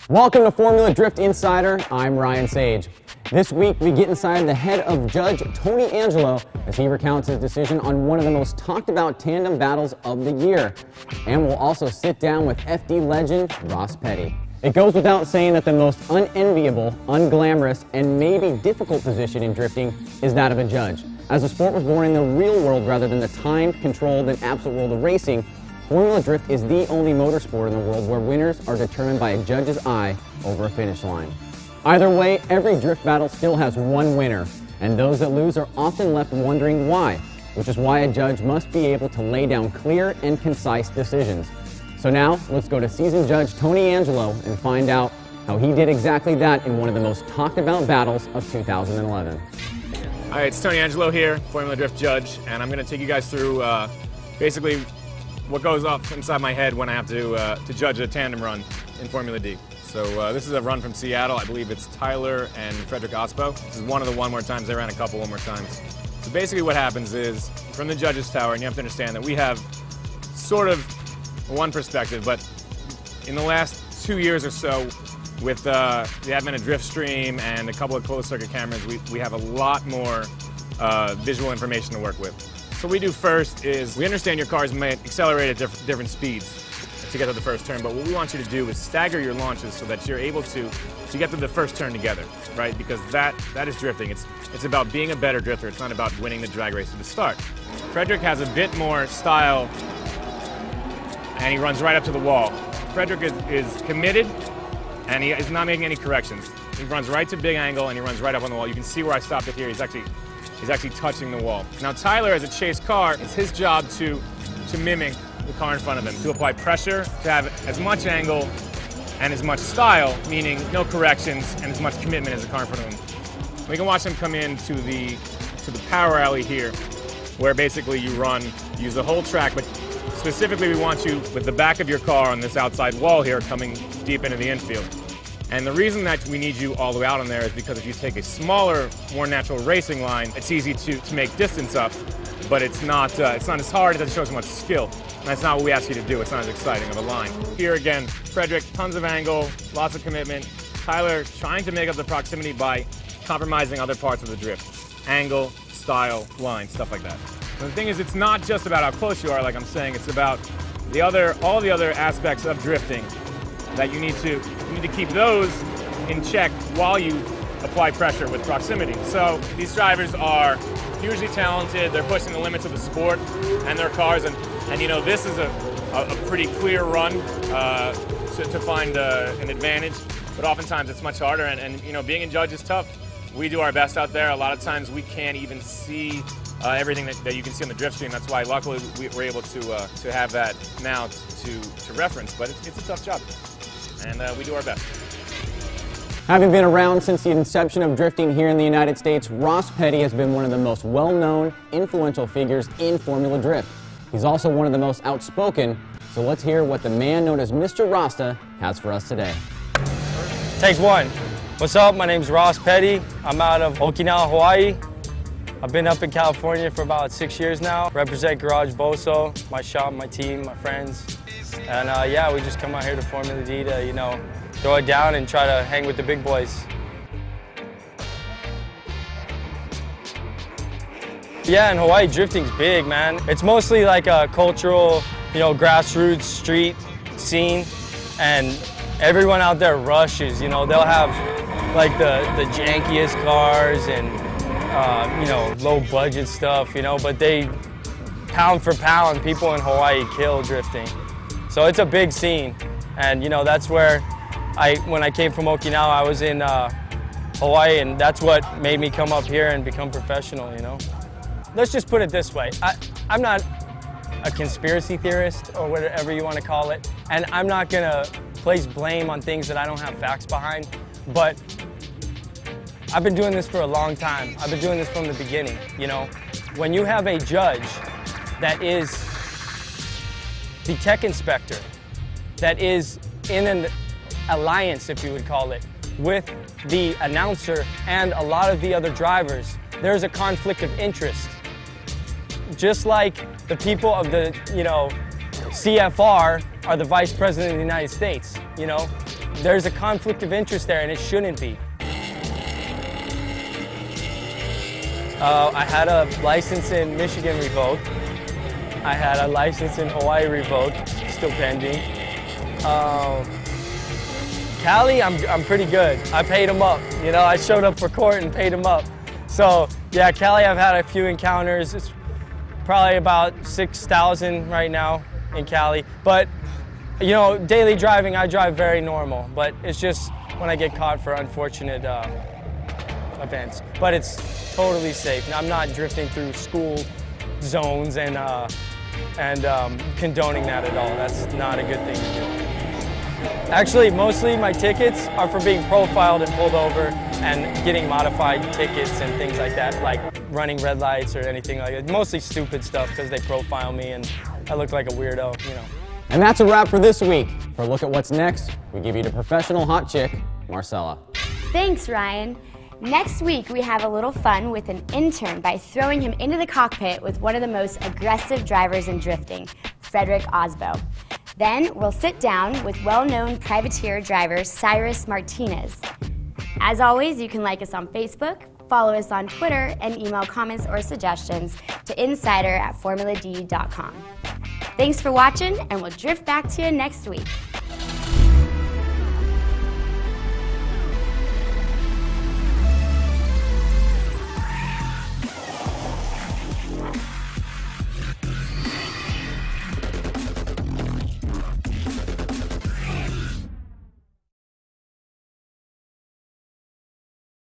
Welcome to Formula Drift Insider. I'm Ryan Sage. This week we get inside the head of Judge Tony Angelo as he recounts his decision on one of the most talked about tandem battles of the year. And we'll also sit down with FD legend Ross+petty. It goes without saying that the most unenviable, unglamorous, and maybe difficult position in drifting is that of a judge. As the sport was born in the real world rather than the timed, controlled, and absolute world of racing, Formula Drift is the only motorsport in the world where winners are determined by a judge's eye over a finish line. Either way, every drift battle still has one winner, and those that lose are often left wondering why, which is why a judge must be able to lay down clear and concise decisions. So now, let's go to seasoned judge Tony Angelo and find out how he did exactly that in one of the most talked about battles of 2011. Hi, it's Tony Angelo here, Formula Drift judge, and I'm going to take you guys through basically what goes up inside my head when I have to judge a tandem run in Formula D. So this is a run from Seattle. I believe it's Tyler and Frederick Ospo. This is one of the one more times. They ran a couple one more times. So basically what happens is, from the judge's tower, and you have to understand that we have sort of one perspective, but in the last 2 years or so, with the advent of Driftstream and a couple of closed circuit cameras, we have a lot more visual information to work with. So what we do first is, we understand your cars may accelerate at different speeds to get to the first turn, but what we want you to do is stagger your launches so that you're able to get to the first turn together, right? Because that is drifting. It's about being a better drifter. It's not about winning the drag race at the start. Frederick has a bit more style, and he runs right up to the wall. Frederick is committed, and he is not making any corrections. He runs right to big angle, and he runs right up on the wall. You can see where I stopped it here. He's actually touching the wall. Now Tyler, as a chase car, it's his job to mimic the car in front of him, to apply pressure, to have as much angle and as much style, meaning no corrections, and as much commitment as the car in front of him. We can watch him come into the power alley here, where basically you use the whole track, but specifically we want you with the back of your car on this outside wall here coming deep into the infield. And the reason that we need you all the way out on there is because if you take a smaller, more natural racing line, it's easy to make distance up, but it's not as hard, it doesn't show as much skill. And that's not what we ask you to do. It's not as exciting of a line. Here again, Frederick, tons of angle, lots of commitment. Tyler trying to make up the proximity by compromising other parts of the drift. Angle, style, line, stuff like that. And the thing is, it's not just about how close you are, like I'm saying, it's about all the other aspects of drifting that you need to keep those in check while you apply pressure with proximity. So these drivers are hugely talented, they're pushing the limits of the sport and their cars, and you know, this is a pretty clear run to find an advantage, but oftentimes it's much harder, and you know, being a judge is tough. We do our best out there. A lot of times we can't even see everything that you can see on the drift stream. That's why luckily we're able to have that now to reference, but it's a tough job, and we do our best. Having been around since the inception of drifting here in the United States, Ross+petty has been one of the most well-known, influential figures in Formula Drift. He's also one of the most outspoken, so let's hear what the man known as Mr. Rasta has for us today. Take one. What's up? My name's Ross+petty. I'm out of Okinawa, Hawaii. I've been up in California for about 6 years now. Represent Garage Boso, my shop, my team, my friends. And yeah, we just come out here to Formula D to, you know, throw it down and try to hang with the big boys. Yeah, in Hawaii, drifting's big, man. It's mostly like a cultural, you know, grassroots street scene, and everyone out there rushes, you know. They'll have like the jankiest cars and, you know, low budget stuff, you know, but they, pound for pound, people in Hawaii kill drifting. So it's a big scene, and you know, that's where when I came from Okinawa, I was in Hawaii, and that's what made me come up here and become professional, you know. Let's just put it this way. I'm not a conspiracy theorist, or whatever you want to call it, and I'm not gonna place blame on things that I don't have facts behind, but I've been doing this for a long time. I've been doing this from the beginning, you know. When you have a judge that is the tech inspector, that is in an alliance, if you would call it, with the announcer and a lot of the other drivers, there's a conflict of interest. Just like the people of the, you know, CFR are the Vice President of the United States, you know? there's a conflict of interest there, and it shouldn't be. I had a license in Michigan revoked. I had a license in Hawaii revoked, still pending. Cali, I'm pretty good. I paid him up. You know, I showed up for court and paid him up. So yeah, Cali, I've had a few encounters. It's probably about 6,000 right now in Cali. But you know, daily driving, I drive very normal. But it's just when I get caught for unfortunate events. But it's totally safe. I'm not drifting through school zones and condoning that at all. That's not a good thing to do. Actually, mostly my tickets are for being profiled and pulled over and getting modified tickets and things like that, like running red lights or anything like that. Mostly stupid stuff because they profile me and I look like a weirdo, you know. And that's a wrap for this week. For a look at what's next, we give you the professional hot chick, Marcella. Thanks, Ryan. Next week, we have a little fun with an intern by throwing him into the cockpit with one of the most aggressive drivers in drifting, Frederick Osbo. Then we'll sit down with well-known privateer driver Cyrus Martinez. As always, you can like us on Facebook, follow us on Twitter, and email comments or suggestions to insider@formuladee.com. Thanks for watching, and we'll drift back to you next week.